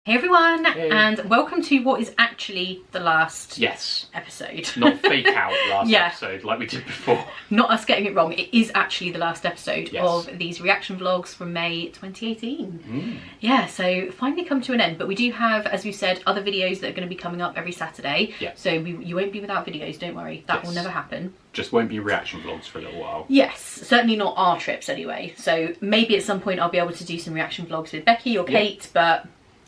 Hey everyone, hey. And welcome to what is actually the last episode. Not fake out last episode like we did before. Not us getting it wrong, it is actually the last episode of these reaction vlogs from May 2018. Yeah, so finally come to an end, but we do have, as we said, other videos that are going to be coming up every Saturday. So you won't be without videos, don't worry, that will never happen. Just won't be reaction vlogs for a little while. Yes, certainly not our trips anyway. So maybe at some point I'll be able to do some reaction vlogs with Becky or Kate, but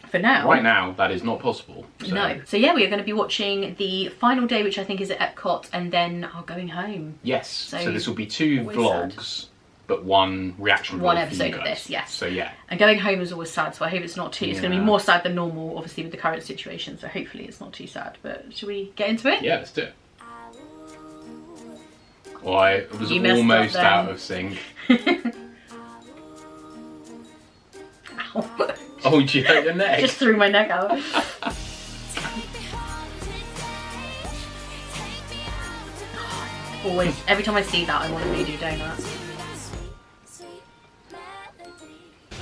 for now. Right now, that is not possible. So. No. So yeah, we are going to be watching the final day, which I think is at Epcot, and then our going home. Yes. So this will be two vlogs, but one reaction vlog. One episode of this, yes. So yeah. And going home is always sad, so I hope it's not too. It's going to be more sad than normal, obviously, with the current situation. So hopefully it's not too sad. But should we get into it? Yeah, let's do it. Well, I was almost out of sync. Ow. Oh, did you hurt your neck? Just threw my neck out. Always, every time I see that, I want to redo donuts.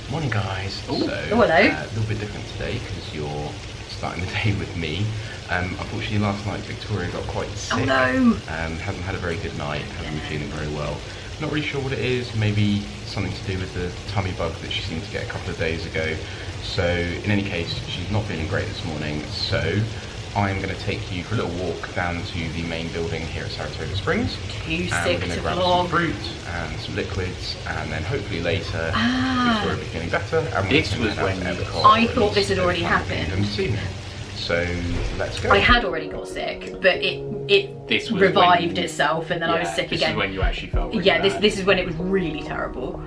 Morning, guys. So, a hello. little bit different today because you're starting the day with me. Unfortunately, last night Victoria got quite sick. Oh no! Hasn't had a very good night. Hasn't been feeling very well. Not really sure what it is. Maybe something to do with the tummy bug that she seemed to get a couple of days ago. So in any case, she's not feeling great this morning. So I'm going to take you for a little walk down to the main building here at Saratoga Springs. Too and sick we're going to to grab vlog. some fruit and some liquids, and then hopefully later Victoria will be feeling better. And this was when I thought this had already happened. So let's go. I had already got sick, but it revived itself, and then I was sick again. This is when you actually felt really bad. this is when it was really terrible.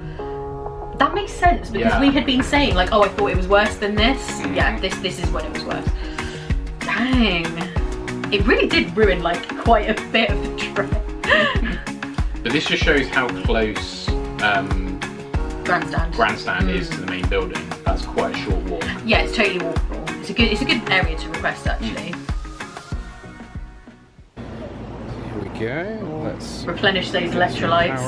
That makes sense because we had been saying like, oh, I thought it was worse than this. Yeah, this is when it was worse. Dang, it really did ruin like quite a bit of the trip. But this just shows how close grandstand is to the main building. That's quite a short walk. Yeah, it's totally walkable. It's a good area to request actually. Here we go. Let's replenish those electrolytes.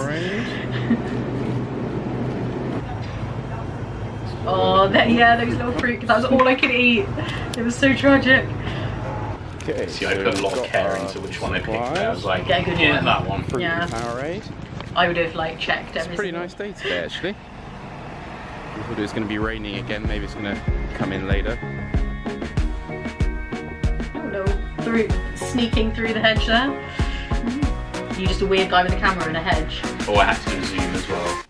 Oh, those little fruit. That was all I could eat. It was so tragic. Okay, see, I put a lot of care into which one I picked. I was like, that one. Fruit Powerade. I would have like checked everything. It's a pretty nice day today, actually. We thought it was going to be raining again. Maybe it's going to come in later. Sneaking through the hedge there. You're just a weird guy with a camera in a hedge. Oh, I had to zoom as well.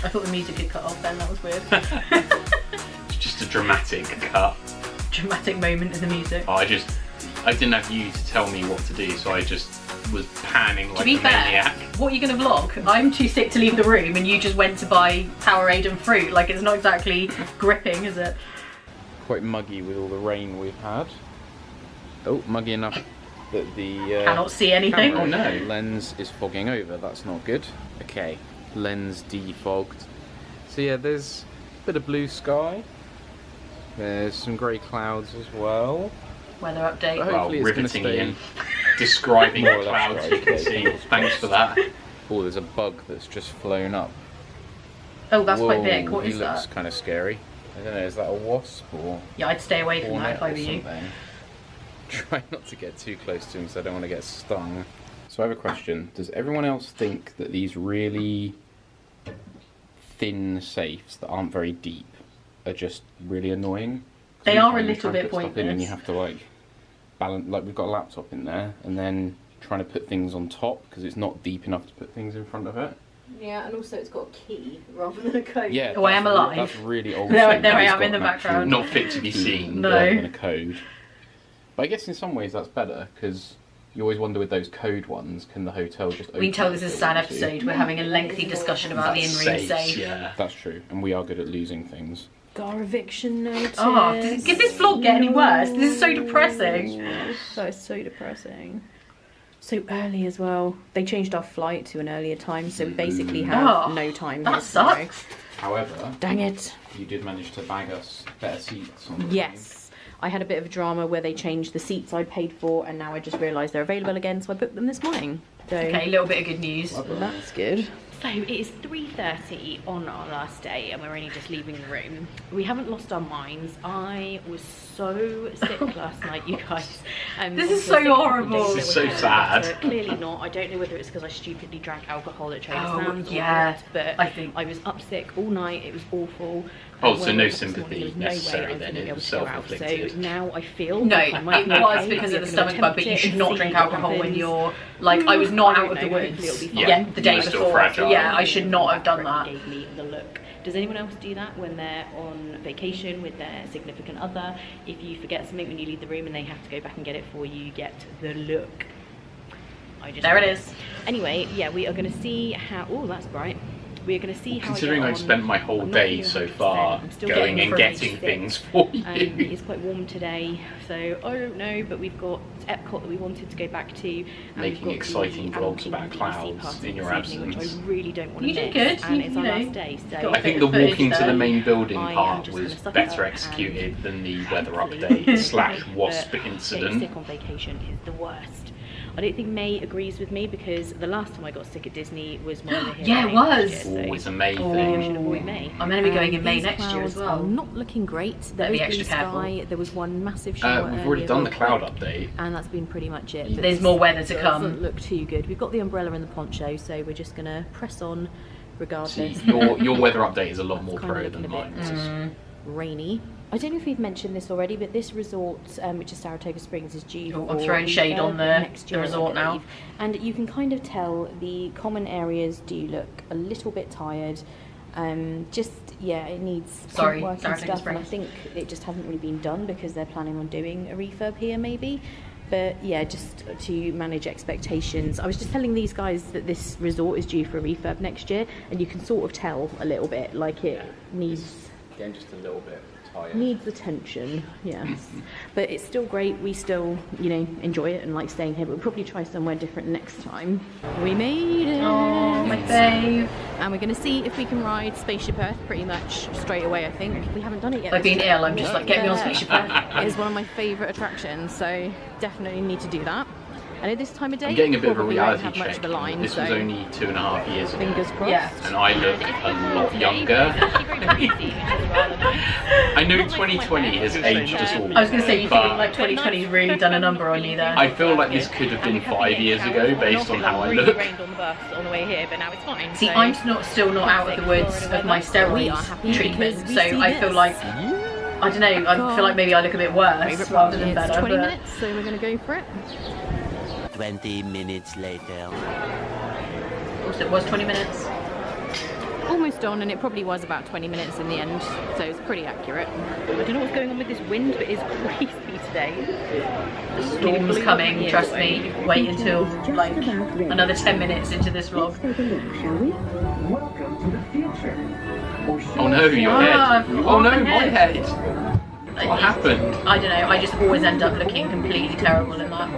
I thought the music had cut off then, that was weird. It's just a dramatic cut. Dramatic moment in the music. Oh, I didn't have you to tell me what to do, so I just was panning like a maniac. What are you going to vlog? I'm too sick to leave the room and you just went to buy Powerade and fruit. Like, it's not exactly gripping, is it? Quite muggy with all the rain we've had. Oh, muggy enough that the cannot see anything. Oh no, lens is fogging over. That's not good. Okay, lens defogged. So yeah, there's a bit of blue sky. There's some grey clouds as well. Weather update. But hopefully it's riveting in describing the clouds you can see. Thanks for that. Oh, there's a bug that's just flown up. Oh, that's quite big. What is that? He looks kind of scary. I don't know, is that a wasp or? Yeah, I'd stay away from that if I were you. Try not to get too close to him because I don't want to get stung. So I have a question. Does everyone else think that these really thin safes that aren't very deep are just really annoying? They are a little bit pointless. And you have to like balance, like we've got a laptop in there and then trying to put things on top because it's not deep enough to put things in front of it. Yeah, and also it's got a key rather than a code. Yeah, oh, I am alive. That's really old. There I am in the background. Not fit to be seen. No. Rather than a code. But I guess in some ways that's better because you always wonder with those code ones, can the hotel just open? We can tell this is a sad episode. We're having a lengthy discussion about the in-room safe. Yeah, that's true, and we are good at losing things. Got a eviction notice. Oh, did this vlog get any worse? This is so depressing. That is so depressing. So early as well. They changed our flight to an earlier time, so we basically have no time. That sucks. However, dang it, you did manage to bag us better seats on the yes. I had a bit of a drama where they changed the seats I paid for, and now I just realised they're available again, so I booked them this morning. So okay, a little bit of good news. That's good. So it is 3:30 on our last day and we're only just leaving the room. We haven't lost our minds. I was so sick last night, you guys. This is so horrible. This is so sad. Clearly not. I don't know whether it's because I stupidly drank alcohol at Trader Sam's yeah, or what, but I think I was up sick all night. It was awful. Oh, so no This sympathy morning, necessary there was then, no way I it was was gonna be able to go out. self-inflicted. So now I feel no, like I might it be was okay. because of We're the gonna stomach bug, but you attempt should it not and drink see what alcohol when happens. you're like, I was not out of the know, woods. hopefully it'll be fine. Yeah, the day You were still before. fragile. Yeah, I should not have done that. Gave me the look. Does anyone else do that when they're on vacation with their significant other? If you forget something when you leave the room and they have to go back and get it for you, you get the look. There it is. Anyway, yeah, we are going to see how. Oh, that's bright. We are going to see how. Considering I've spent my whole day so far going and getting things for you. It is quite warm today, so I don't know, but we've got Epcot that we wanted to go back to. Making exciting vlogs about clouds in your absence. Which I really don't want to You miss. did good. And it's our last day, so I think the walking to the main building I am part just was gonna suck it better up executed than the weather hopefully update slash wasp Getting incident. sick on vacation is the worst. I don't think May agrees with me because the last time I got sick at Disney was when we were here. Yeah, it was. Oh, it's a May I thing. should avoid May. I'm going to be going in May These next year as clouds well. are not looking great. There Better be is extra blue sky. careful. There was one massive shower We've already earlier done the real cloud quick, update. and that's been pretty much it. But There's this more weather to come. doesn't look too good. We've got the umbrella and the poncho, so we're just going to press on regardless. See, your weather update is a lot more Kinda pro looking than a bit, mine. This is- rainy. I don't know if we've mentioned this already, but this resort, which is Saratoga Springs, is due Oh, for I'm throwing shade refurb on the next year, I resort now. believe. And you can kind of tell the common areas do look a little bit tired. Just, yeah, it needs paint work and Saratoga stuff, and I Springs. think it just hasn't really been done because they're planning on doing a refurb here maybe. But yeah, just to manage expectations. I was just telling these guys that this resort is due for a refurb next year, and you can sort of tell a little bit, like it needs Again, just a little bit tired. needs attention, yes. But it's still great. We still, you know, enjoy it and like staying here, but we'll probably try somewhere different next time. We made it! Oh, my fave. And we're going to see if we can ride Spaceship Earth pretty much straight away, I think. We haven't done it yet. I've been ill, I'm just like, get me on Spaceship Earth. It is one of my favourite attractions, so definitely need to do that. And at this time of day, I'm getting a bit of a probably reality won't have much check. of a line, This so was only 2.5 years ago. fingers crossed. Yeah. And I look a lot younger. I know 2020 has aged us all. I was going to say, you but think like 2020's really done a number on you there? I feel like this could have been 5 years ago based on how I look. Rained on the bus on the way here, but now it's fine. See, so- I'm still not out of the woods of my steroid treatment, because we so see I feel this. like, I don't know, I feel like maybe I look a bit worse rather than It's better. 20 but- minutes, so we're going to go for it. 20 minutes later. Also, it was 20 minutes. Almost on, and it probably was about 20 minutes in the end, so it's pretty accurate. I don't know what's going on with this wind, but it's crazy today. The storm's coming, trust me. Wait until like another 10 minutes into this vlog. Oh no, your head. Oh no, my head. What happened? I don't know, I just always end up looking completely terrible in that.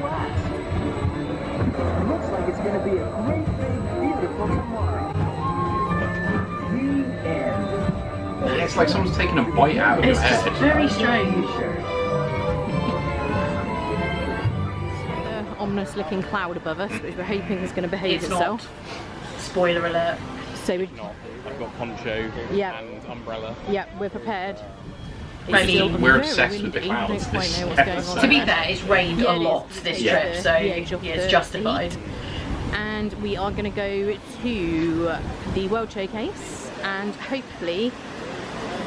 Looks like it's going to be a great, big, beautiful tomorrow. The end. Yeah, it's like someone's taken a bite out of your It's just head. very strange. The ominous looking cloud above us, which we're hoping is going to behave It's itself. not. Spoiler alert. So we, Not. I've got poncho Yeah. and umbrella. yeah, we're prepared. I mean, still we're very obsessed with the windy. I clouds don't quite this know what's going on. episode. To be fair, it's rained Yeah, a it lot is. this Yeah. trip, so The yeah, age of it's the justified. And we are going to go to the World Showcase and hopefully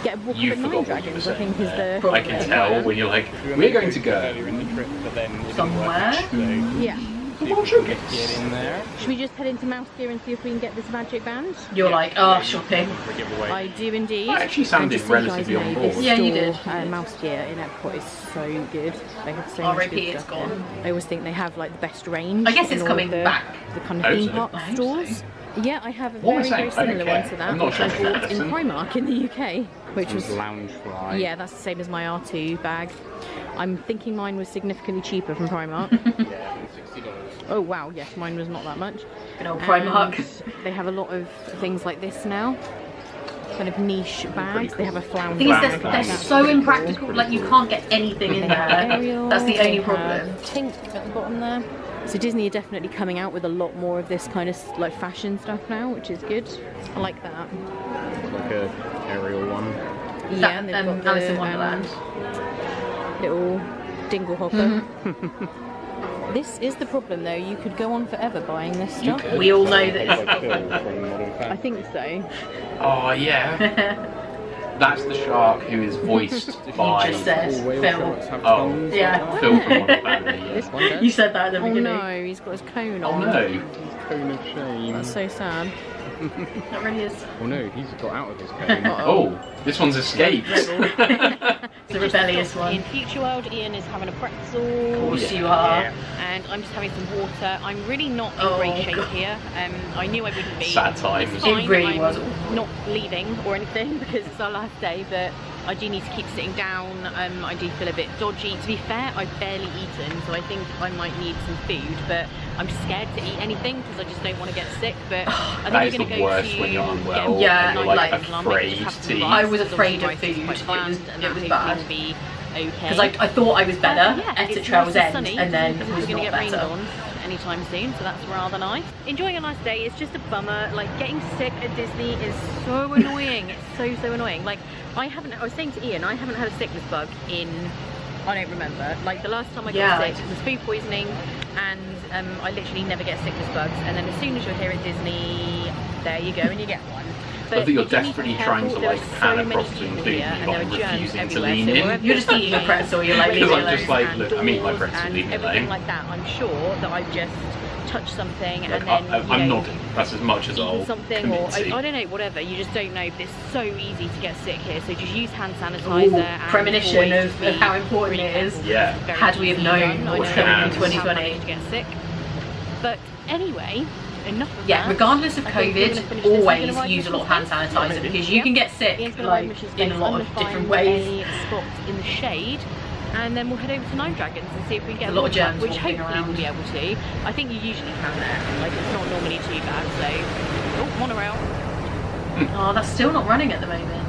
get a walk You of the forgot Nine what you were Dragons, I saying think is there. the... I can tell when you're like, we're going to go. Earlier in the trip, but then it didn't Somewhere? work, so Yeah. The World Showcase. get in there Should we just head into Mouse Gear and see if we can get this magic band? You're like, oh, shopping. for a giveaway. I do indeed. That actually sounded And just so you guys relatively on know, board. this Yeah, you store, did. Mouse Gear in Epcot is so good. They have so much RIP, good it's stuff gone. there. I always think they have like the best range. I guess in it's all coming of the, back. The kind of I hope theme so. park I hope stores. Yeah, I have a What am I very, very saying? I don't similar one care. to that, I'm not which I sure bought if in that's- Primark in the UK, which was lounge fly. yeah, that's the same as my R2 bag. I'm thinking mine was significantly cheaper from Primark. Yeah, $60. Oh wow, yes, mine was not that much. Good old Primark. And they have a lot of things like this now. Kind of niche bags. They have a flounder. The thing is, Wow. they're so impractical, like you can't get anything in there. Ariel, That's the only they problem. have Tink at the bottom there. So Disney are definitely coming out with a lot more of this kind of like fashion stuff now, which is good. I like that. It's like a aerial one. Yeah, and they've got Alice in Wonderland. Little dingle hopper. This is the problem though, you could go on forever buying this stuff. We all know that it's Like Phil from Modern Family. I think so. Oh yeah. That's the shark who is voiced by just said All whale Phil. sharks have Oh. tongues. Yeah. Phil from Modern Family. Yeah. This one does. You said that at the Oh beginning. no, he's got his cone Oh on. no. Cone of shame. That's so sad. That really is. Oh no, he's got out of his cone. Oh, this one's escaped. The rebellious one. In Future World, Ian is having a pretzel. Of course Yeah. you are. And I'm just having some water. I'm really not in Oh, great shape God. here. I knew I wouldn't be. Sad times. It's It fine, really I'm was. not leaving or anything because it's our last day, but I do need to keep sitting down. I do feel a bit dodgy. To be fair, I've barely eaten, so I think I might need some food, but I'm just scared to eat anything because I just don't want to get sick. But I That think is we're going the to go worst to when you're unwell Yeah, and you're like afraid to eat. I was afraid of food. It was bad. Be okay. Because I thought I was better at it's Trail's nice and End, sunny, and then because it was we're going to not get rained better. on anytime soon, so that's rather nice. Enjoying a nice day. It's just a bummer. Like getting sick at Disney is so annoying. It's so annoying. Like I was saying to Ian, I haven't had a sickness bug in, I don't remember. Like the last time I got sick was food poisoning, and I literally never get sickness bugs. And then as soon as you're here at Disney, there you go, and you get one. I think you're you do need to be desperately trying to careful. like There are pan so across many to people include here, you, and but there I'm are germs refusing to everywhere, lean so in. wherever You're just eating a pretzel, you're like, leave Because me I'm alone. just like, and look, I'm eating my doors pretzel, and leave me everything alone. like that. I'm sure that I've just touched something Like, and then I'm you know, nodding. That's as much as I'll eaten something commit or to. I don't know, whatever. You just don't know. But it's so easy to get sick here. So just use hand sanitizer. Ooh, and premonition always of be how important really it is. careful. Yeah. Very Had we have easy known done. what was I coming know in how 2020. managed to get sick. But anyway, enough of Yeah, that. regardless of I think we're gonna COVID, finish this. We're always gonna ride use a lot of hand Mission Space. sanitizer because you Yep. can get sick Ian's gonna ride like Mission in a Space. lot I'm of gonna different find ways. a spot in the shade, and then we'll head over to Nine Dragons and see if we can get A lot of water, germs which walking hopefully around. we'll be able to. I think you usually can there. Like it's not normally too bad. So, oh, monorail. Oh, that's still not running at the moment.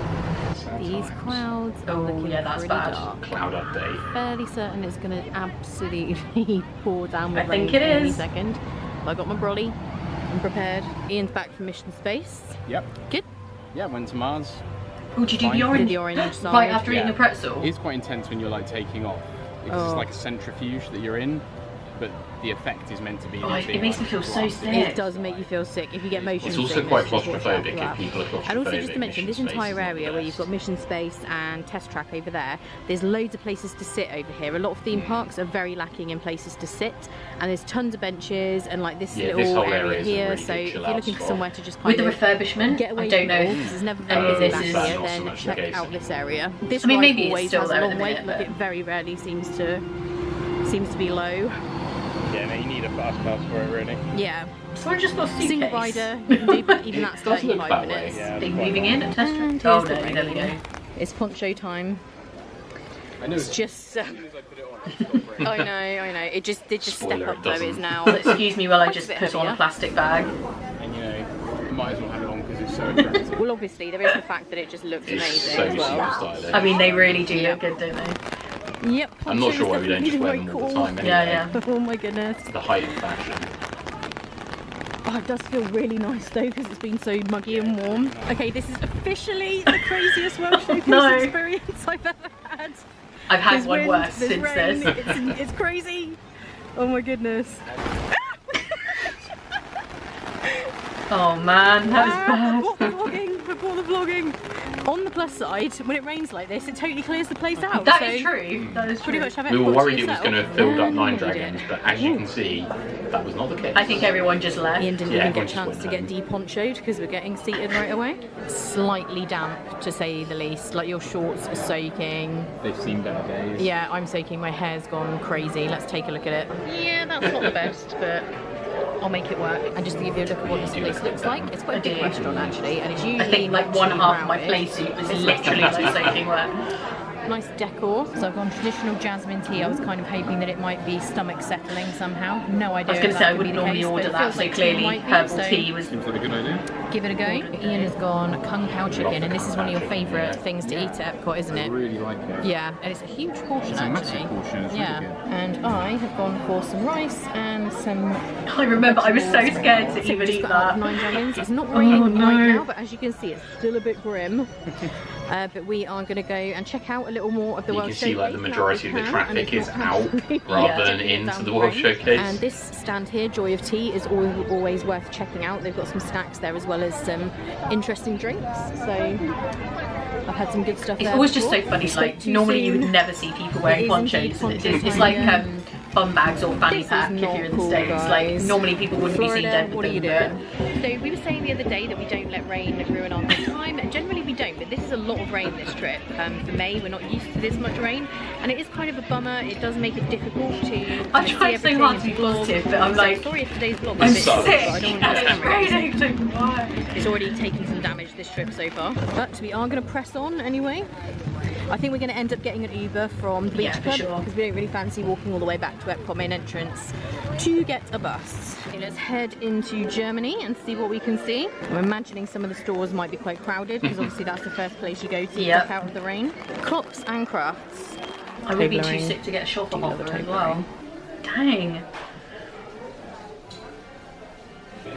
These clouds are Oh, looking yeah, that's pretty bad. dark. Cloud update. Fairly certain it's going to absolutely pour down with I think rain it any is. second. I got my brolly. I'm prepared. Ian's back from Mission Space. Yep. Good. Yeah, went to Mars. Oh, did you do Fine. the orange? Did the orange side. Right after eating Yeah. a pretzel? It's quite intense when you're like taking off because Oh. it's like a centrifuge that you're in, but the effect is meant to be. Oh, like it being, makes like, me feel so blasted. sick. It does make you feel sick if you get motion It's also sickness, quite just watch out for claustrophobic that. if people are claustrophobic. And also just to mention, this Mission Space entire is not area the where you've best. got Mission Space and Test Track over there, there's loads of places to sit over here. A lot of theme parks are very lacking in places to sit, and there's tons of benches and like this Yeah, little this whole area area is a here. really So good if chill you're out looking for spot. somewhere to just With kind the of refurbishment, get away I don't from know. it all, because there's never Oh, very this back is- here, That's not so then much the check case. out this area. This I mean, ride maybe it's always still has there a at long the wait. minute, Like but- it very rarely seems to be low. Yeah, no, you need a fast pass for it, really. Yeah. Someone just got a suitcase. Single rider, you can do, but even that's Does look 35 that way. minutes. Yeah, Are they it's quite moving long. in at Test And Track? Oh here's no, the there we go. rain. It's poncho time. I know. It's just. As soon as I put it on, it stopped raining. I know. It just did just Spoiler, step it up though. doesn't. Is now. Excuse me while I Quite a just bit put on a heavier. plastic bag. And you know, you might as well have it on because it's so attractive. Well, obviously there is the fact that it just looks It's amazing so as super well. stylish. I mean, they really do look good, don't they? Yep. I'm not poncho sure why is we don't just definitely wear them all the cool. time anyway. Yeah, yeah. Oh my goodness. The height of fashion. Oh, it does feel really nice though because it's been so muggy and warm. Okay, this is officially the craziest World Showcase No. experience I've ever had. I've had There's one wind, worse there's since rain, this. It's crazy. Oh my goodness. Oh man, that was bad. Before the vlogging. On the plus side, when it rains like this, it totally clears the place out. That so is true. That is Pretty true. much have We were everyone to worried it was yourself. going to have filled up Nine Need it. Dragons, but as you can see, that was not the case. I think everyone just left. Ian didn't Yeah, even get a everyone chance just to went get de-ponchoed because we're getting seated right away. Slightly damp, to say the least. Like your shorts are soaking. They've seen better days. Yeah, I'm soaking. My hair's gone crazy. Let's take a look at it. Yeah, that's not the best, but I'll make it work. And just to give you a look at what this place looks like, it's quite a big restaurant actually, and it's usually I think like not one too half of my crowded. play suit was literally like soaking wet. nice decor. So I've gone traditional jasmine tea. I was kind of hoping that it might be stomach settling somehow. No idea. I was going to say I wouldn't normally order that, so clearly herbal tea was... Seems like a good idea. Give it a go. Ian has gone kung pao chicken, and this is one of your favourite things to eat at Epcot, isn't I it? really like it. Yeah, and it's a huge portion It's a actually. massive portion, it's yeah, really good. and I have gone for some rice and some. I remember I was so vegetables. scared to So even we've just eat got out of that. 9 dragons. It's not raining Oh, no. right now, but as you can see, it's still a bit grim. But we are going to go and check out a little more of the You World can see like the Showcase now majority of we the can, traffic and is it's out not rather yeah, than into down the World rain. Showcase. And this stand here, Joy of Tea, is always worth checking out. They've got some snacks there as well as some interesting drinks. So I've had some good stuff It's there always just before. so funny, Spoke like too normally you soon. would never see people It wearing is ponchos, indeed and it's poncho like time, bum bags or fanny This pack is if not you're in the cool, States. Like guys. normally people wouldn't be seen Florida, dead with what are you them, doing? So we were saying the other day that we don't let rain ruin our good time, and generally we don't, but this is a lot of rain this trip. For May, we're not used to this much rain, and it is kind of a bummer. It does make it difficult to I see tried so everything hard to in be vlog. positive, but I'm So like, sorry if today's vlog I'm is a bit sick, short, but I don't want to and it's raining, why? It's already taking some damage this trip so far, but we are going to press on anyway. I think we're going to end up getting an Uber from the beach Yeah, for club sure. because we don't really fancy walking all the way back to Epcot main entrance to get a bus. Okay, let's head into Germany and see what we can see. I'm imagining some of the stores might be quite crowded because obviously that's the first place you go to Yep. duck out of the rain. Clocks and crafts. I would be too Toblerone. sick to get a shopper love holder as Toblerone. well. Dang.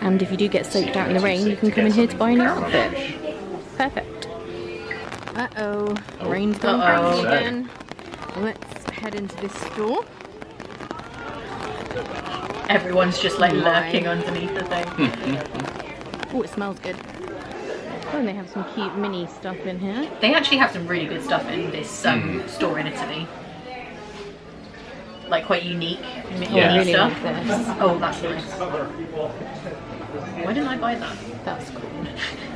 And if you do get soaked out in the rain, you can come in here to buy a new outfit. Perfect. Uh-oh, rain's gone crazy again. Let's head into this store. Everyone's just like My. lurking underneath the thing. Oh, it smells good. Oh, and they have some cute mini stuff in here. They actually have some really good stuff in this store in Italy. Like quite unique mini I really stuff. like this. Oh, that's nice. Why didn't I buy that? That's cool.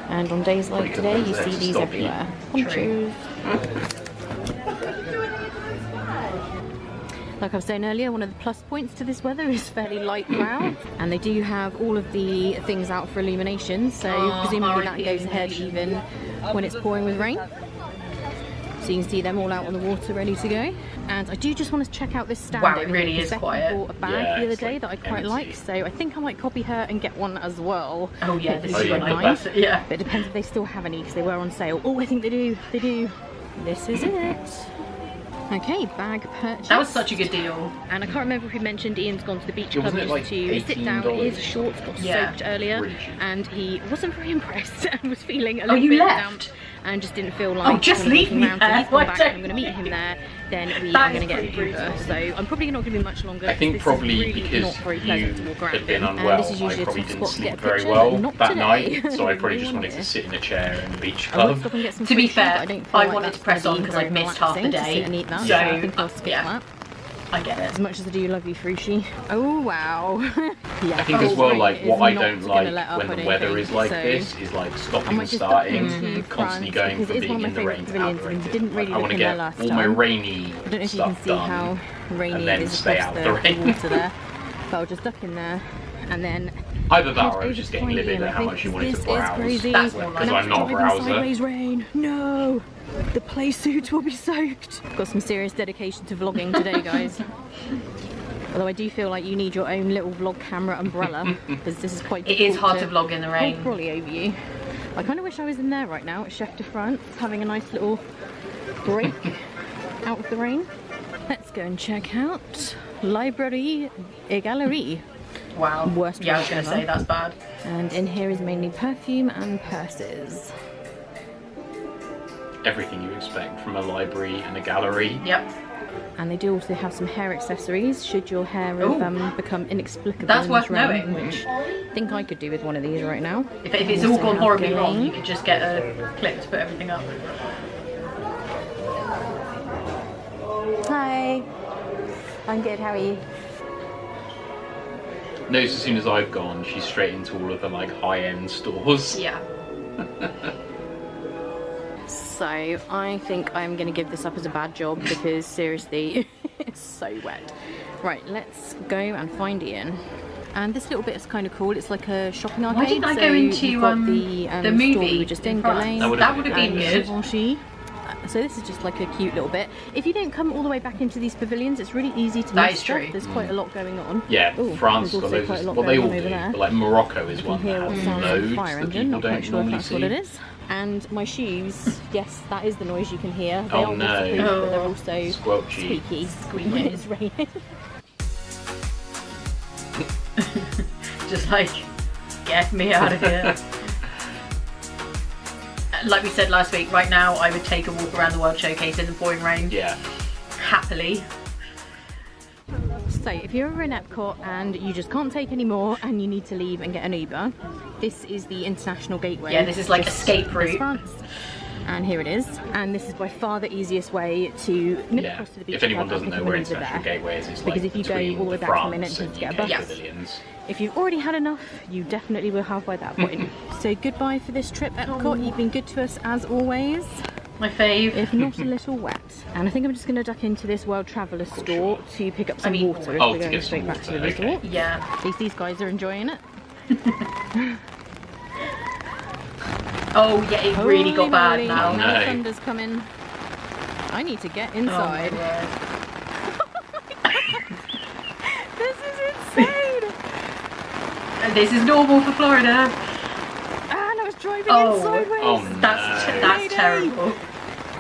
And on days like today, you see these everywhere. Ponchos. Like I was saying earlier, one of the plus points to this weather is fairly light clouds, and they do have all of the things out for illumination, so presumably that goes ahead even when it's pouring with rain. So you can see them all out on the water ready to go. And I do just want to check out this stand. Wow, it over really here, is because quiet. Becky bought a bag Yeah, the other it's day like that I quite empty. like, so I think I might copy her and get one as well. Oh yeah, this is yeah, when I good got it. Yeah. But it depends if they still have any, because they were on sale. Oh, I think they do. They do. This is it. Okay, bag purchase. That was such a good deal. And I can't remember if we mentioned Ian's gone to the beach club Wasn't it just like to sit down. $18? His shorts got Yeah, soaked earlier, really cheap. and he wasn't very impressed and was feeling a little you bit left? damp and just didn't feel like. just kind of leave walking me around. there. So he's Why gone back. don't I'm going to meet him there. Then we That are going is to get an pretty Uber. brutal. So I'm probably not going to be much longer. I think this probably is really because not very you pleasant to walk around had been in. unwell, And this is I usually a probably tough didn't spot to get sleep a very picture, well but not that today. night, so I probably just Really wanted to wanted sit in a chair in the beach I would club. stop and get some To be sushi, but fair, I don't feel I like wanted that's to press gonna on be because I've very missed half the relaxing to sit day. and eat that, So, so I think I'll skip yeah. that. I get it. As much as I do love you, Frushi. Oh wow. Yeah. I think as well, rain like is what I not don't gonna like let up, when I the don't weather think. is like So this is like I stopping might and just duck starting, into constantly France, going because from it is being one in of the my rain favourite to pavilions, out and the we didn't rain. really I want to look in there get last all my time. rainy I don't know if you can stuff see done. how rainy and then it is stay across out the, the rain. water there. But I'll just duck in there and then Either that head or I over was just to getting find livid Ian, at I how think, much you because wanted to this is browse. crazy. That's more Because like I'm not a Driving browser. sideways rain. No. The play suit will be soaked. Got some serious dedication to vlogging today, guys. Although I do feel like you need your own little vlog camera umbrella, because this is quite It is difficult hard to vlog in the rain. hold trolley over you. I kind of wish I was in there right now at Chef de France, having a nice little break out of the rain. Let's go and check out Librairie et Galerie. Wow. Worst Yeah, I was rain going to ever. say that's bad. And in here is mainly perfume and purses. Everything you expect from a library and a gallery. Yep. And they do also have some hair accessories should your hair have become inexplicable That's in worth this rain, knowing. which I think I could do with one of these right now. If it's all gone horribly wrong, you could just get a clip to put everything up. Hi. I'm good, how are you? Notice as soon as I've gone, she's straight into all of the like high-end stores. Yeah. So I think I'm going to give this up as a bad job because seriously, it's so wet. Right, let's go and find Ian. And this little bit is kind of cool. It's like a shopping arcade. Why didn't I so go into you've got the store movie we were just in, France? Ghislaine That would have been good. Givenchy. So this is just like a cute little bit. If you don't come all the way back into these pavilions, it's really easy to That miss is stuff. true. There's quite a lot going on. Yeah, Ooh, France there's got also loads quite a lot well, they going all on over do, there. but like Morocco is You can one hear that what has sounds like a loads fire that engine. people Not quite don't sure if normally that's see. what it is. And my shoes, yes, that is the noise you can hear. They Oh, are no. waterproof, but they're also Squelchy. squeaky when it's raining. Just like, get me out of here. Like we said last week, right now I would take a walk around the World Showcase in the pouring rain. Yeah. Happily. So if you're ever in Epcot and you just can't take any more and you need to leave and get an Uber, this is the international gateway. Yeah, this is like Just escape route. France. And here it is. And this is by far the easiest way to nip across to the beach. If anyone club doesn't and know pick where up an Uber international there. gateway is, it's Because like if you go between all the way back to the main France entrance and to get a UK bus, pavilions. if you've already had enough, you definitely will have by that point. So goodbye for this trip, Epcot. You've been good to us as always. My fave. If not a little wet. And I think I'm just going to duck into this World Traveller store to pick up some water if Oh, we're to going get straight some back to the water, okay. resort. Yeah. At least these guys are enjoying it. Oh yeah, it really got bad Holy now. moly, No. now the thunder's coming. I need to get inside. Oh my This is insane! word. This is normal for Florida. And I was driving Oh. in sideways. Oh, no. That's terrible.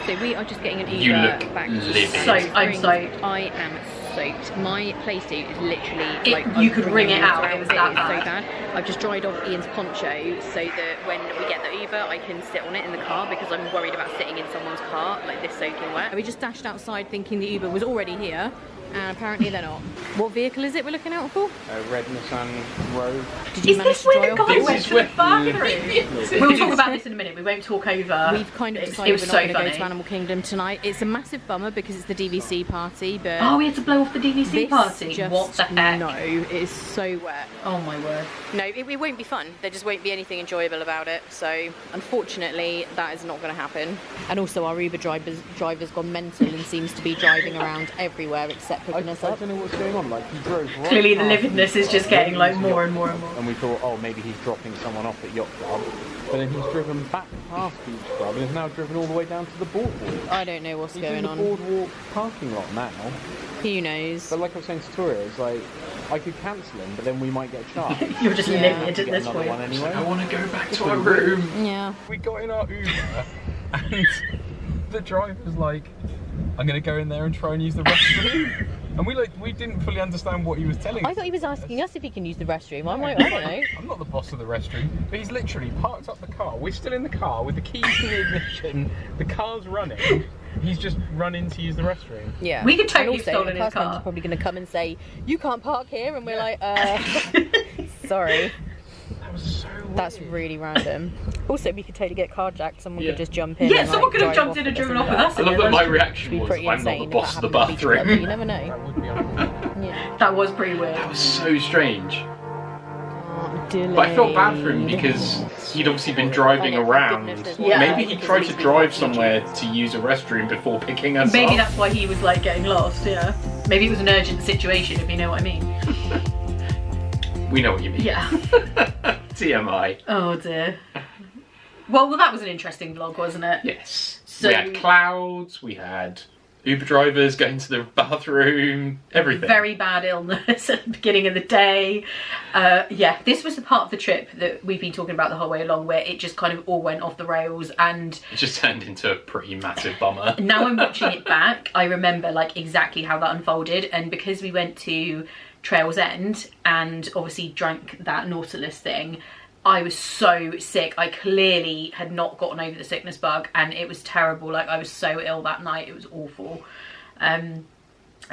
So we are just getting an Uber You look back livid. to So I'm Springs. soaked. I am soaked. My play suit is literally It- like you could I'm wring it wringing out, water it was of that It's so bad. bad. I've just dried off Ian's poncho so that when we get the Uber I can sit on it in the car because I'm worried about sitting in someone's car like this soaking wet. We just dashed outside thinking the Uber was already here and apparently they're not. What vehicle is it we're looking out for? Red Nissan Rogue. Did you Is manage this to where dry the off? guy This went is to the where- bathroom? We'll talk about this in a minute. We won't talk over. We've kind of It decided was we're so not going to funny. go to Animal Kingdom tonight. It's a massive bummer because it's the DVC party, but Oh, we had to blow off the DVC this party. just, What the heck? no, it is so wet. Oh my word. No, it won't be fun. There just won't be anything enjoyable about it. So unfortunately, that is not going to happen. And also, our Uber driver's gone mental and seems to be driving around everywhere except picking us up. don't know what's going on. Like he drove right Clearly the past lividness is just getting like more and more and more. and we thought, oh, maybe he's dropping someone off at Yacht Club. But then he's driven back past Beach Club and is now driven all the way down to the boardwalk. I don't know what's He's going in the on. boardwalk parking lot now. Who knows? But like I was saying to Toria, it's like, I could cancel him, but then we might get charged. You're just Yeah. livid Get at this another one point. anyway. I want to go back to our room. Yeah. We got in our Uber and the driver's like, I'm going to go in there and try and use the restroom. And we didn't fully understand what he was telling us. I thought he was asking us if he can use the restroom. I'm like, I don't know. I'm not the boss of the restroom, but he's literally parked up the car. We're still in the car with the keys to the ignition. The car's running. He's just run in to use the restroom. Yeah. We could totally and have also, stolen the his customer's car. probably going to come and say, you can't park here. And we're like, sorry. That was so weird. That's really random. Also, we could totally get carjacked. Someone Yeah. could just jump in. Yeah, and, someone like, could have drive jumped in and us driven and off with us. I love that my reaction It'd be was, pretty I'm not insane the if boss that of the happened at Beach Club, but you bathroom. never know. That would be unfortunate. Yeah. That was pretty weird. That was so strange. Oh, But I felt bad for him because he'd obviously been driving Oh, yeah, around. goodness, there's Yeah. Maybe he tried to drive somewhere to use a restroom before picking us Maybe up. that's why he was like getting lost, yeah. Maybe it was an urgent situation, if you know what I mean. We know what you mean. Yeah. TMI. Oh dear. Well, that was an interesting vlog, wasn't it? Yes. So- we had clouds, we had Uber drivers going to the bathroom, everything. Very bad illness at the beginning of the day. Yeah, this was the part of the trip that we've been talking about the whole way along where it just kind of all went off the rails, and It just turned into a pretty massive bummer. now I'm watching it back, I remember like exactly how that unfolded. And because we went to Trails End and obviously drank that Nautilus thing, I was so sick. I clearly had not gotten over the sickness bug and it was terrible. Like I was so ill that night, it was awful.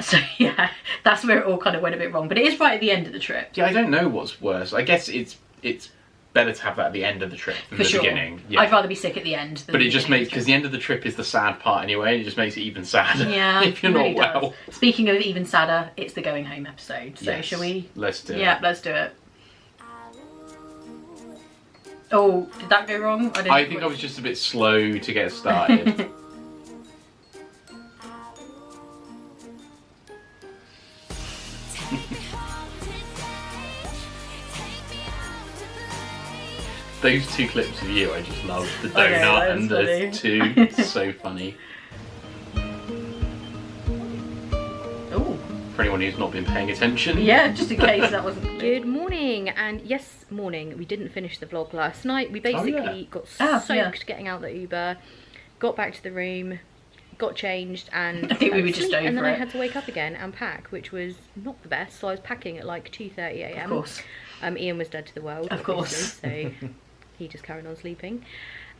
So yeah, that's where it all kind of went a bit wrong, but it is right at the end of the trip. Yeah, I don't know what's worse. I guess it's better to have that at the end of the trip than For the sure. beginning. Yeah. I'd rather be sick at the end than But the it just beginning makes, because the end of the trip is the sad part anyway, and it just makes it even sadder. Yeah, if you're it really not does. well. Speaking of even sadder, it's the going home episode. So Yes. shall we? Let's do Yeah, it. let's do it. Oh, did that go wrong? I think I was just a bit slow to get started. Those two clips of you, I just love the I know, donut that and is the funny. two. It's so funny. for anyone who's not been paying attention. Yeah, just in case that wasn't. Good morning, and yes, morning. We didn't finish the vlog last night. We basically got soaked getting out the Uber, got back to the room, got changed, and I think we were just over and then it. I had to wake up again and pack, which was not the best. So I was packing at like 2:30 a.m. Of course. Ian was dead to the world, of course, so he just carried on sleeping.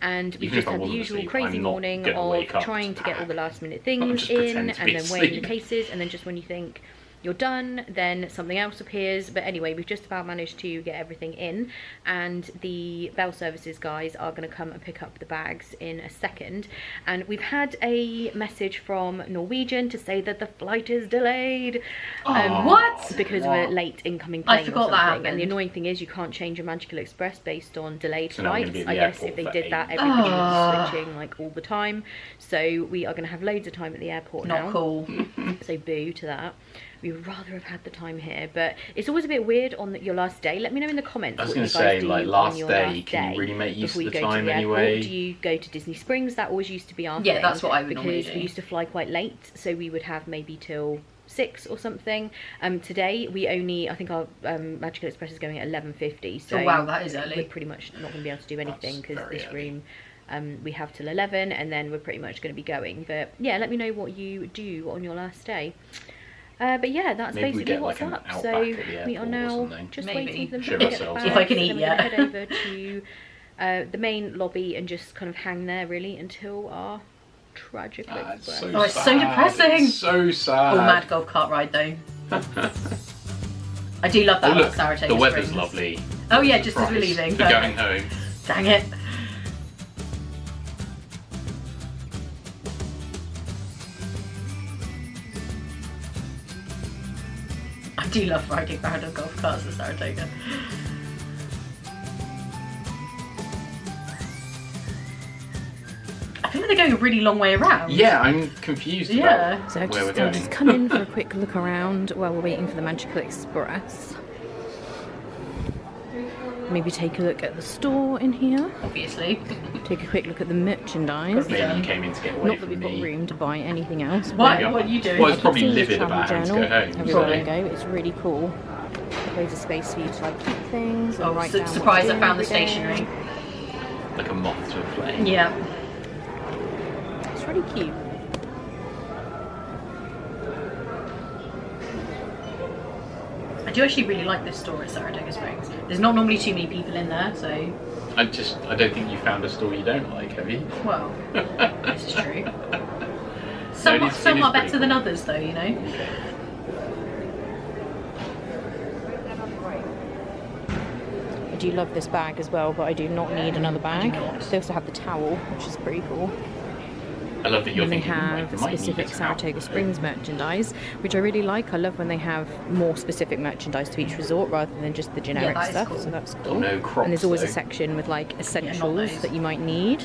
And we Even just if I had the wasn't usual asleep, crazy I'm not morning gonna of wake up trying to to get all pack. the last minute I'll things just in, pretend and to be then weighing the asleep. cases, and then just when you think you're done, then something else appears. But anyway, we've just about managed to get everything in, and the Bell Services guys are going to come and pick up the bags in a second. And we've had a message from Norwegian to say that the flight is delayed. What? Because we're late incoming plane. I forgot or that something. happened. And the annoying thing is you can't change your Magical Express based on delayed So now I'm flights. gonna be at I the guess airport if they for did that, ages. everybody would be switching like all the time. So we are going to have loads of time at the airport now. Not cool. So boo to that. We would rather have had the time here, but it's always a bit weird on your last day. Let me know in the comments. I was what going you to guys say, do like, on last your day, last can you day really make use before of you the go to time the airport. anyway? Do you go to Disney Springs? That always used to be our Yeah, thing, that's what I would normally because do. we used to fly quite late, so we would have maybe till 6 or something. Today we only, I think our Magical Express is going at 11:50, so Oh wow, that is early. we're pretty much not going to be able to do anything because very this early. room we have till 11, and then we're pretty much going to be going. But yeah, let me know what you do on your last day. But yeah, that's Maybe we basically get, what's like, an up. Outback So at the we are airport or now something. just Maybe. waiting for them Show to get ourselves the off. If I can bags, eat, and then we're yeah. gonna head over to the main lobby and just kind of hang there really until our tragic It's express. so Oh, it's so sad. depressing. It's so sad. Oh, mad golf cart ride though. I do love that Oh, look, about Saratoga the weather's Springs. lovely. Oh yeah, just as we're Surprise leaving. for going home. Dang it. I do love riding around on golf carts at Saratoga. I think they're going a really long way around. Yeah, I'm confused Yeah. about So where we're I've going. just come in for a quick look around while we're waiting for the Magical Express. Maybe take a look at the store in here. Obviously. Take a quick look at the merchandise. Maybe you came in to get away Not that from we've got me. room to buy anything else. What? Yeah. What are you doing? Well, it's probably I've seen this livid travel about having to journal go home. everywhere I Sorry. go. It's really cool. Loads of space for you to like keep things and Oh, write down what surprise! to I do found the every day. stationery. Like a moth to a flame. Yeah. It's really cute. I do actually really like this store at Saratoga Springs. There's not normally too many people in there, so I don't think you found a store you don't like, have you? well, this is true. it Somewhat, is somewhat pretty better than cool. others, though, you know. Okay. I do love this bag as well, but I do not need another bag. not. They also have the towel, which is pretty cool. I love that you're And they thinking have might need specific a towel. Saratoga Springs merchandise, which I really like. I love when they have more specific merchandise to each resort rather than just the generic that is stuff. cool. So that's Oh, cool. no Crocs, And there's always a though. section with like essentials those. that you might need.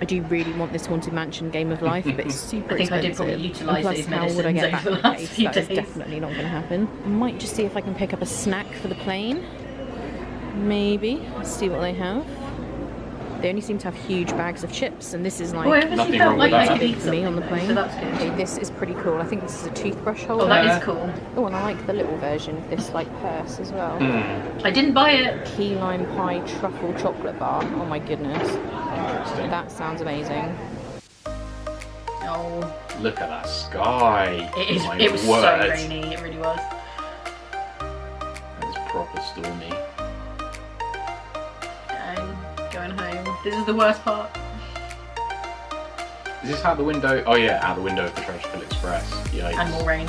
I do really want this Haunted Mansion Game of Life, but it's super I think I expensive. did probably And utilise plus, those how would I medicines get back over the the last case? few That is days. definitely not going to happen. I might just see if I can pick up a snack for the plane. Maybe. Let's see what they have. They only seem to have huge bags of chips, and this is like Oh, I obviously Nothing felt wrong like with I that. could eat for me something on the though, plane. so that's good. Okay, this is pretty cool. I think this is a toothbrush holder. Oh, that is cool. Oh, and I like the little version of this like purse as well. I didn't buy it. Key lime pie truffle chocolate bar. Oh my goodness, Interesting. that sounds amazing. Oh, Look at that sky. it is. My It was word. so rainy. It really was. That is proper stormy. Dang, going home. This is the worst part. Is this out the window? Oh yeah, out the window of the Tragical Express. Yikes. And more rain.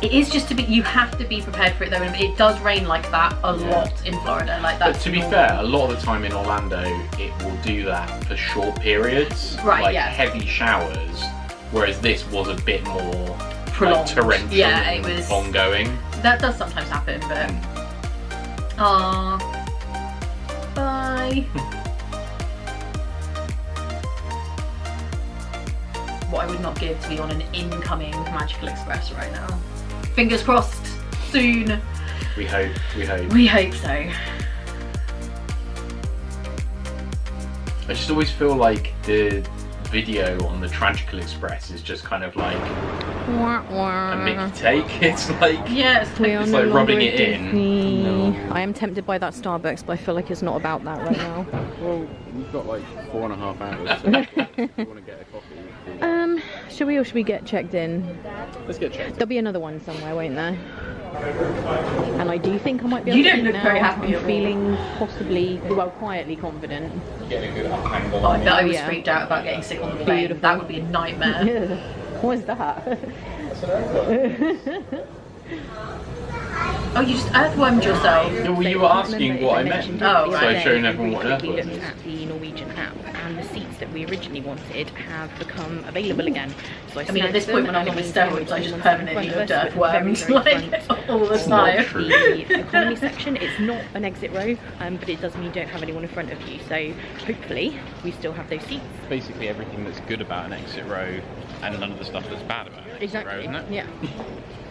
It is just to be. You have to be prepared for it though. And it does rain like that a lot in Florida. Like that. But to be fair, a lot of the time in Orlando, it will do that for short periods, Right, like yeah. heavy showers. Whereas this was a bit more Prolonged. like torrential, Yeah, and it was- ongoing. That does sometimes happen, but. Aww. Bye. What I would not give to be on an incoming Magical Express right now. Fingers crossed. Soon. We hope. We hope. We hope so. I just always feel like the video on the Tragical Express is just kind of like a Mickey take. It's like, yeah, it's like rubbing it in. No. I am tempted by that Starbucks, but I feel like it's not about that right now. Well, we've got like 4.5 hours, so if you want to get a coffee. Should we or should we get checked in? Let's get checked in. There'll be another one somewhere, won't there? And I do think I might be able You to don't eat look now. very happy at I'm all. feeling possibly, well, quietly confident. Getting a good up angle. I bet I was Yeah. freaked out about getting sick on the plane. Beautiful. That would be a nightmare. What is that? Oh, you just earthwormed yourself. Yeah, well, you were asking what I meant. Oh, So right. I've shown everyone what We earthworm looked is. at the Norwegian app, and the seats that we originally wanted have become available again. So I mean, at this point when I was on steroids, I just permanently looked at very, earthworms very like front. all the time. The economy section, it's not an exit row, but it does mean you don't have anyone in front of you. So hopefully we still have those seats. Basically everything that's good about an exit row and none of the stuff that's bad about an exit row, isn't it? Yeah.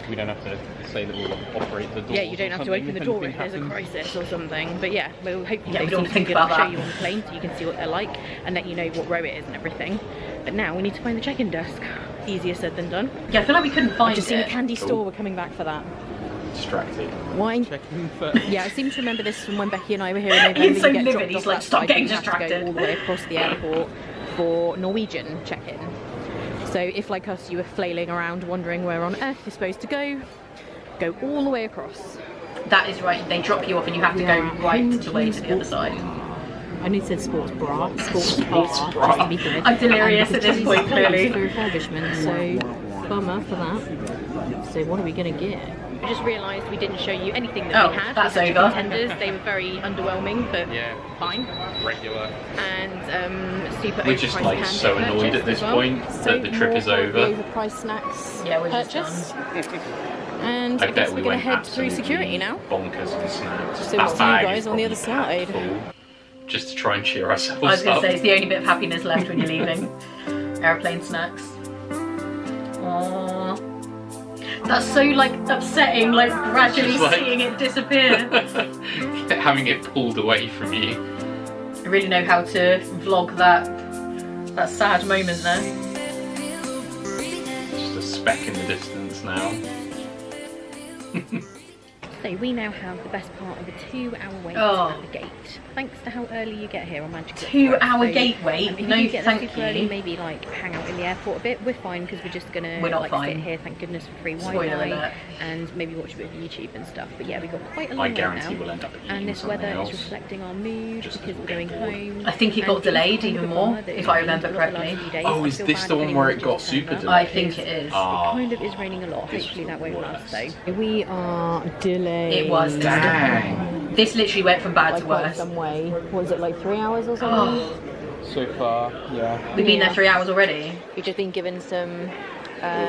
We don't have to say that we'll operate the door. Yeah, you don't have to open the door if there's a crisis or something. But yeah, we'll hopefully Yeah, we those don't seats think are good. about I'll show that. you on the plane so you can see what they're like and let you know what row it is and everything. But now we need to find the check-in desk. Easier said than done. Yeah, I feel like we couldn't find I've just seen a it. candy store. We're coming back for that. Distracted. Why? Checking first. Yeah, I seem to remember this from when Becky and I were here in November. Ian's so You get livid, dropped he's off like, that "Stop side, getting you have to go distracted." all the way across the airport for Norwegian check-in. So if, like us, you were flailing around wondering where on earth you're supposed to go all the way across. That is right. They drop you off and you have to go right the way to the other side. I need to say sports bra, sports bar, just to be clear. I'm delirious at this point, clearly. For refurbishment, so bummer for that. So what are we gonna get? We just realised we didn't show you anything that Oh, we had. that's We had over. chicken tenders. They were very underwhelming, but Yeah. fine. Regular. And super We're just overpriced like candy so annoyed purchase at this as well. point So that the trip is more over. Overpriced snacks. Yeah, we're just purchase. done. And I I guess bet we're we gonna went head through absolutely security now. bonkers on snacks. So That we'll see you bag guys is on the other probably packed side. full, just to try and cheer ourselves I was going up. to say, it's the only bit of happiness left when you're leaving. Airplane snacks. Aww. That's so, like, upsetting, like, gradually Just like- seeing it disappear. Having it pulled away from you. I really know how to vlog that sad moment there. Just a speck in the distance now. So we now have the best part of a 2-hour wait Oh. at the gate. Thanks to how early you get here on Magic. 2-hour gate wait? If you No, do get there thank super early, you. maybe like hang out in the airport a bit. We're fine because we're just gonna We're not like fine. sit here. Thank goodness for free Spoiler Wi-Fi alert. and maybe watch a bit of YouTube and stuff. But yeah, we got quite a I long wait guarantee now. we'll end up eating And this something weather else. is reflecting our mood Just because we're get going bored. home. I think it got And it's delayed kind even of a more, bummer that if it's I rained remember a lot the correctly. last few days. Oh, I is feel this bad the if one anyone where did it got December. super delayed? I think it is. Ah. Kind of is raining a lot. This Hopefully that won't was last worse. though. We are delayed. It was. Dang. This literally went from bad to quite worse. some way. Was it like 3 hours or something? Oh, So far, yeah. we've been there 3 hours already. We've just been given some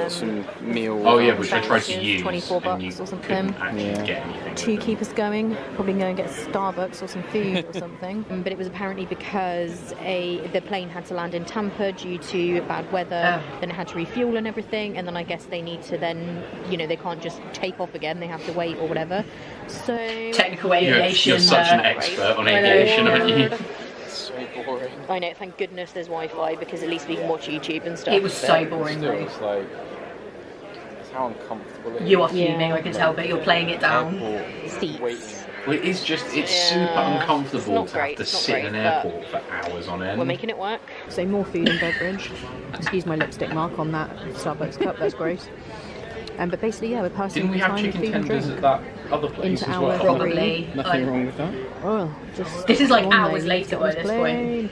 Some meal. Oh yeah, which I tried to Sandwiches, use. 24 and you bucks or something. couldn't actually Yeah. get anything. to with them. keep us going. Probably go and get Starbucks or some food or something. But it was apparently because the plane had to land in Tampa due to bad weather. Oh. Then it had to refuel and everything. And then I guess they need to then, they can't just take off again. They have to wait or whatever. So Technical You're aviation. such an expert on I know. aviation, aren't you? So boring. I know. Thank goodness there's Wi-Fi because at least we can watch YouTube and stuff. It was so boring Still, though. it's like, it's how uncomfortable it is. You are fuming, Yeah. I can tell, but you're playing it down. Airport Seats. wait. Well, it's super Yeah, uncomfortable it's to not have great, to it's not sit in an great, airport for hours on end. We're making it work. So more food and beverage. Excuse my lipstick mark on that Starbucks cup. That's gross. But basically, yeah, we're passing Didn't we the have time with chicken food and tenders drink. at that other place Into as our well? Probably. Nothing wrong with that. Oh, just This is like on hours those later by this plane.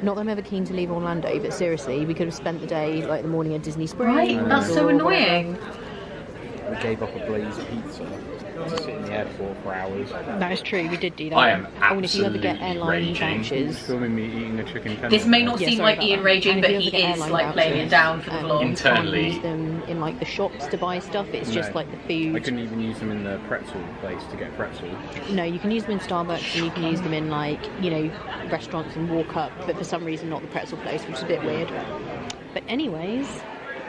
Not that I'm ever keen to leave Orlando, but seriously, we could have spent the day, like the morning at Disney Springs. Right? That's so or annoying. We gave up a Blaze pizza to sit in the airport for hours. That is true, we did do that. I am Oh, and if you ever get absolutely airline raging. vouchers. Filming me eating a chicken tender. This may not Yeah, seem sorry like about Ian that. raging, And but if you he ever get is airline like playing it vouchers, down for the you vlog. can't Internally. use them in like the shops to buy stuff. It's just No. like the food. I couldn't even use them in the pretzel place to get pretzel. No, you can use them in Starbucks and you can use them in like, restaurants and walk up, but for some reason not the pretzel place, which is a bit weird. But anyways,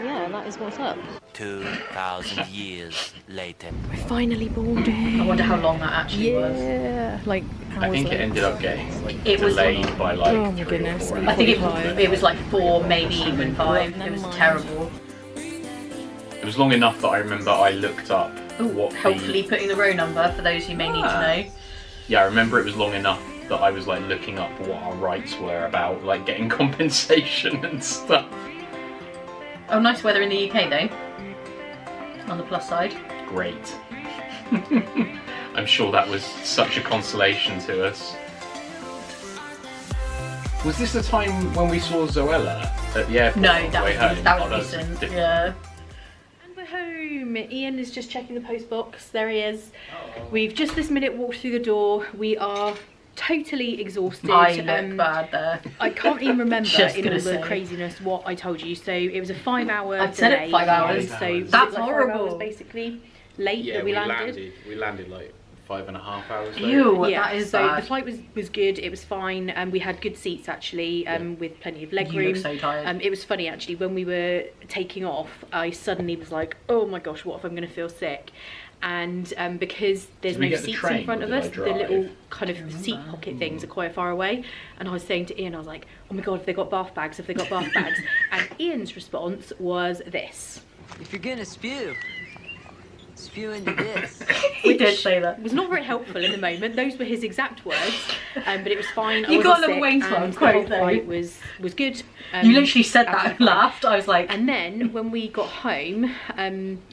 yeah, that is what's up. 2,000 years later. We're finally boarding. I wonder how long that actually was. Yeah, like I think hours it ended up getting like It was- delayed by like Oh my 3 or goodness. 4 I think $45. it was like 4, maybe even 5. Never It was mind. terrible. It was long enough that I remember I looked up what Helpfully putting the row number for those who may need to know. Yeah, I remember it was long enough that I was like looking up what our rights were about like getting compensation and stuff. Oh, nice weather in the UK though. On the plus side. Great. I'm sure that was such a consolation to us. Was this the time when we saw Zoella at the airport? No, on the that way was home? that Oh, was that's decent. different. Yeah. And we're home. Ian is just checking the post box. There he is. We've just this minute walked through the door. We are totally exhausted. I look bad there. I can't even remember Just in all gonna the say. craziness what I told you. So it was a 5-hour I'd said it, delay. 5 hours. So That's was it like 5 horrible. hours basically late Yeah, that we landed. We landed like 5.5 hours later. Ew, Yeah, that is so bad. the flight was good. It was fine, and we had good seats actually, with plenty of leg You room. look so tired. It was funny actually when we were taking off. I suddenly was like, "Oh my gosh, what if I'm going to feel sick?" And because there's Did we no get the seats train, in front or of did us, I the drive? little kind of seat pocket things are quite far away. And I was saying to Ian, I was like, "Oh my god, have they got bath bags? Have they got bath bags?" And Ian's response was this. If you're gonna spew, spew into this. He did say that. Was not very helpful in the moment. Those were his exact words, but it was fine. I You got a wasn't little sick, Wayne's and Club the quote whole though. flight was good. You literally said that and absolutely fine. laughed. I was like, And then when we got home,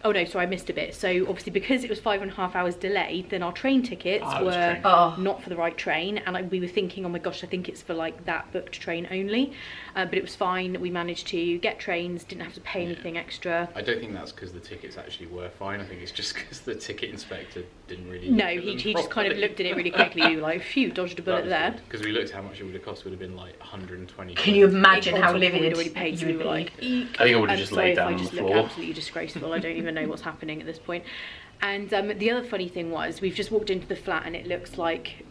oh no, sorry, I missed a bit. So obviously because it was 5.5 hours delayed, then our train tickets Ah, it was were train. Oh. not for the right train, and we were thinking, oh my gosh, I think it's for like that booked train only. But it was fine. We managed to get trains, didn't have to pay anything extra. I don't think that's because the tickets actually were fine. I think it's just because the ticket inspector didn't really. No, he just kind of looked at it really quickly, like, phew, dodged a bullet there. Because we looked how much it would have cost. Would have been like 120. can you imagine On how top of what we'd livid already paid, so you we would were be? like, eek. I think I would have I'm just sorry laid if down I on the just look floor. absolutely disgraceful. I don't even know what's happening at this point. And the other funny thing was, we've just walked into the flat and it looks like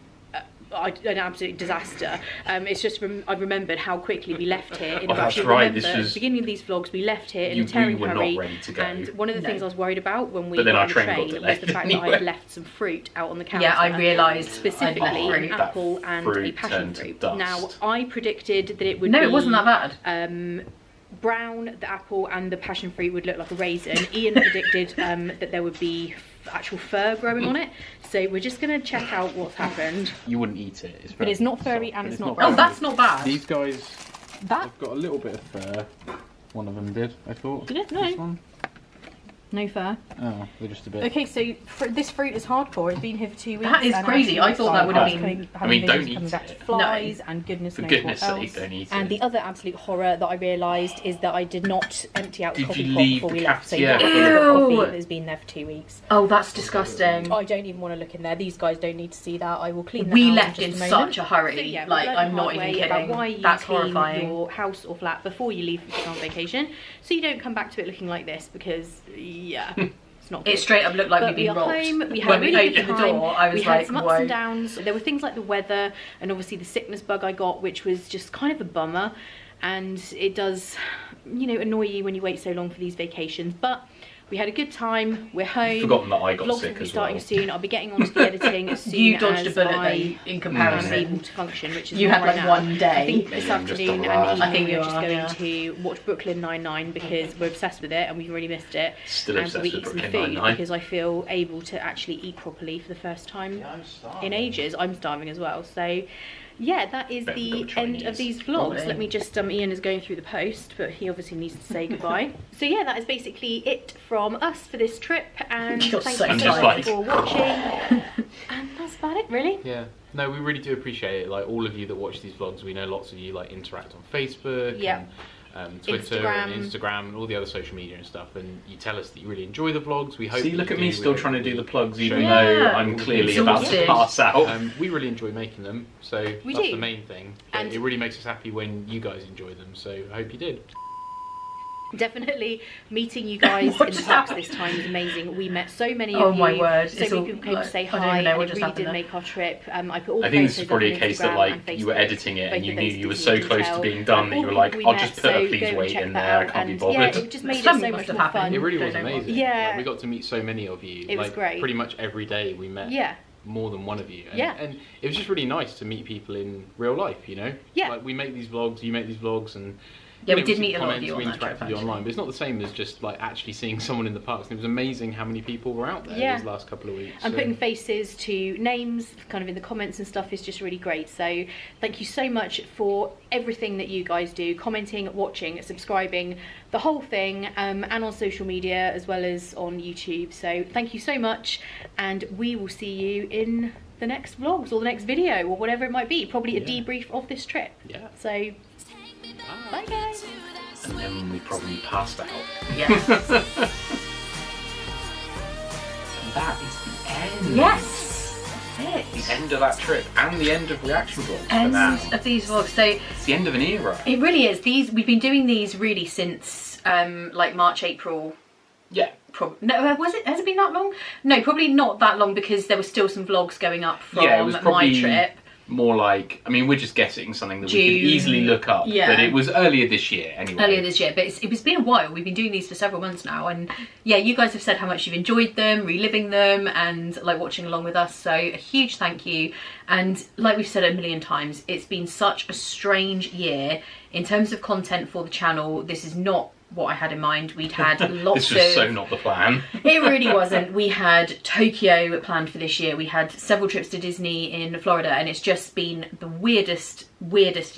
an absolute disaster. It's just I remembered how quickly we left here. In Oh, a that's rush. right, Remember, this at the was- beginning of these vlogs, we left here in You a tearing really were not hurry. ready to go. And one of the things I was worried about when we But then got our on the train got train was delayed the fact that I anyway. had left some fruit out on the counter. Yeah, I realised. Specifically I'd an left apple and a fruit passion turned to fruit. dust. Now, I predicted that it would No, be... it wasn't that bad. Brown, the apple and the passion fruit would look like a raisin. Ian predicted that there would be actual fur growing on it. So we're just going to check out what's happened. You wouldn't eat it. It's But it's not furry and it's not Oh, brown. that's not bad. These guys That? have got a little bit of fur. One of them did, I thought. Did it? No. This one? No fur. Oh, they're just a bit. Okay, so this fruit is hardcore. It's been here for 2 weeks. That is and crazy. actually I thought that would have it's been- I mean, don't coming eat back to it. flies and goodness For knows goodness what sake, else. don't eat And it. the other absolute horror that I realised is that I did not empty out the Did coffee you pot leave before the we left. So cafetiere? you've got Ew. coffee that's been there for 2 weeks. Oh, that's disgusting. I don't even want to look in there. These guys don't need to see that. I will clean that We out left in in just a moment. such a hurry. So, yeah, Like, we've learned I'm the not hard even way about kidding. why you That's clean horrifying. your house or flat before you leave on vacation, so you don't come back to it looking like this, because yeah, it's not good. It straight up looked like But we'd we been are robbed. home. We had When a we really good opened the time. door, I was we had like, some ups whoa. and downs. There were things like the weather and obviously the sickness bug I got, which was just kind of a bummer. And it does, you know, annoy you when you wait so long for these vacations. But we had a good time. We're home. Forgotten that I got Vlogs sick will be as starting well. soon. I'll be getting onto the editing as soon You dodged a as bullet I though, in am comparison. able to function, which is You not had right like now. one day. I think this Maybe I'm just afternoon a and rat. Ian I think we're you just are, going yeah. to watch Brooklyn Nine-Nine because we're obsessed with it and we've already missed it. Still And obsessed we with eat some Brooklyn food Nine-Nine. because I feel able to actually eat properly for the first time in ages. I'm starving as well. So yeah, that is Bet we've the got end of Chinese. these vlogs. Probably. Let me just, Ian is going through the post, but he obviously needs to say goodbye. So yeah, that is basically it from us for this trip, and You're thank so you so tired. much for watching. And that's about it, really. Yeah. No, we really do appreciate it. Like all of you that watch these vlogs, we know lots of you like interact on Facebook, Yeah. and Twitter, and Instagram, and all the other social media and stuff. And you tell us that you really enjoy the vlogs. We hope. See, that look you at me do. We still hope trying to that do we the plugs, even show though you. I'm clearly about to Exhausted. pass out. We really enjoy making them, so We that's do. the main thing. But And- it really makes us happy when you guys enjoy them. So I hope you did. Definitely meeting you guys in the parks this time was amazing. We met so many of you. Oh my word. So many people came to say hi, and it really did make our trip. I put all the I think this photos is probably up a on case that Instagram like and you were Facebook, editing it and both you of knew those you were Disney so in close to detail. being done that you were like, We I'll met, just put so a please go and wait check in that there, I out, can't be and bothered. yeah, it just made it Something so must much have more happened. fun. It really was Don't know what. amazing. Yeah. Like, we got to meet so many of you. It was like, great. Pretty much every day we met. Yeah. More than one of you. And, Yeah. and it was just really nice to meet people in real life, you know? Yeah. Like we make these vlogs, you make these vlogs, and Yeah, we you know, did see meet a lot of comments, you we on that interact trip, with you actually. online, but it's not the same as just like actually seeing someone in the parks. And it was amazing how many people were out there Yeah. these last couple of weeks. And so- putting faces to names kind of in the comments and stuff is just really great. So thank you so much for everything that you guys do, commenting, watching, subscribing, the whole thing, and on social media as well as on YouTube. So thank you so much, and we will see you in the next vlogs or the next video or whatever it might be, probably a debrief of this trip. Yeah. So bye guys. And then we probably passed out. Yeah. And that is the end. Yes. That's The it. end of that trip and the end of reaction vlogs for now. End of these vlogs. So It's the end of an era. it really is. We've been doing these really since like March, April. Yeah. No, has it been that long? No, probably not that long, because there were still some vlogs going up from Yeah, it was my probably trip. more like, I mean, we're just guessing something that we June. could easily look up. Yeah. But it was earlier this year anyway. Earlier this year, but it's been a while. We've been doing these for several months now, and yeah, you guys have said how much you've enjoyed them, reliving them, and like watching along with us. So a huge thank you. And like we've said a million times, it's been such a strange year in terms of content for the channel. This is not what I had in mind. We'd had lots This was of... so not the plan. It really wasn't. We had Tokyo planned for this year. We had several trips to Disney in Florida, and it's just been the weirdest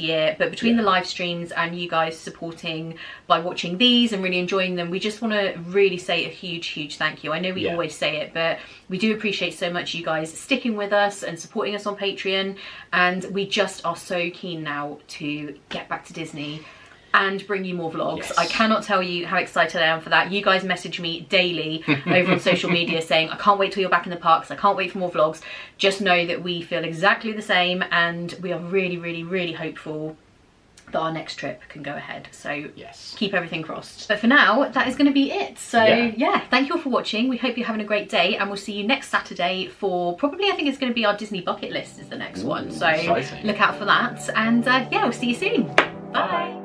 year. But between the live streams and you guys supporting by watching these and really enjoying them, we just want to really say a huge thank you. I know we always say it, but we do appreciate so much you guys sticking with us and supporting us on Patreon, and we just are so keen now to get back to Disney and bring you more vlogs. Yes. I cannot tell you how excited I am for that. You guys message me daily over on social media saying, I can't wait till you're back in the parks, I can't wait for more vlogs. Just know that we feel exactly the same, and we are really hopeful that our next trip can go ahead. So Yes. keep everything crossed. But for now, that is going to be it. So yeah, thank you all for watching. We hope you're having a great day, and we'll see you next Saturday for probably, I think it's going to be our Disney bucket list is the next one. So exciting. look out for that. And yeah, we'll see you soon. Bye.